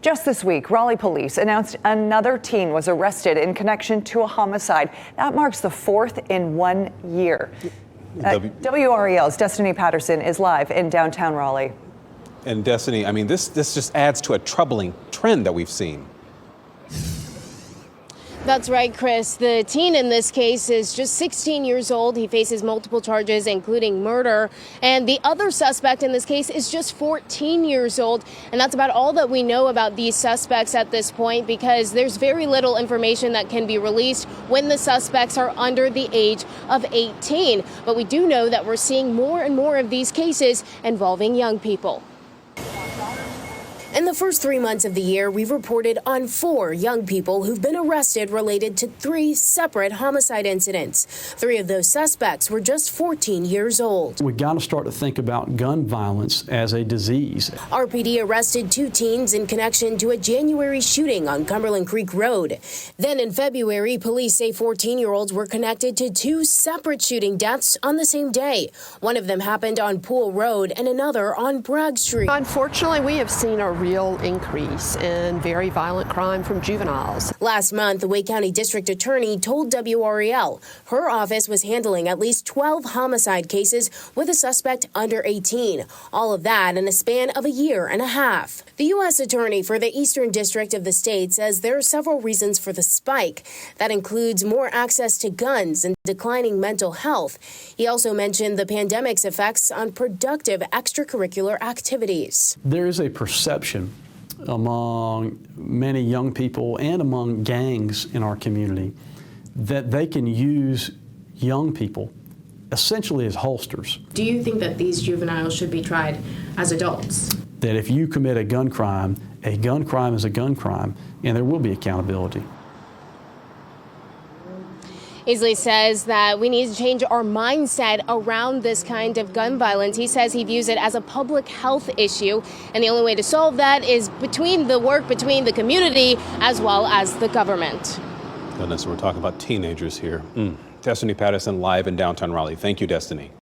Just this week, Raleigh police announced another teen was arrested in connection to a homicide. That marks the fourth in 1 year. WRAL's Destiny Patterson is live in downtown Raleigh. And Destiny, I mean, this just adds to a troubling trend that we've seen. That's right, Chris. The teen in this case is just 16 years old. He faces multiple charges, including murder. And the other suspect in this case is just 14 years old. And that's about all that we know about these suspects at this point, because there's very little information that can be released when the suspects are under the age of 18. But we do know that we're seeing more and more of these cases involving young people. In the first 3 months of the year, we've reported on 4 young people who've been arrested related to 3 separate homicide incidents. 3 of those suspects were just 14 years old. We've got to start to think about gun violence as a disease. RPD arrested 2 teens in connection to a January shooting on Cumberland Creek Road. Then in February, police say 14-year-olds were connected to 2 separate shooting deaths on the same day. One of them happened on Pool Road and another on Bragg Street. Unfortunately, we have seen a real increase in very violent crime from juveniles. Last month, the Wake County District Attorney told WRAL her office was handling at least 12 homicide cases with a suspect under 18. All of that in a span of a year and a half. The U.S. Attorney for the Eastern District of the state says there are several reasons for the spike. That includes more access to guns and declining mental health. He also mentioned the pandemic's effects on productive extracurricular activities. There is a perception among many young people and among gangs in our community that they can use young people essentially as holsters. Do you think that these juveniles should be tried as adults? That if you commit a gun crime is a gun crime, and there will be accountability. Easley says that we need to change our mindset around this kind of gun violence. He says he views it as a public health issue, and the only way to solve that is between the community as well as the government. Goodness, we're talking about teenagers here. Destiny Patterson live in downtown Raleigh. Thank you, Destiny.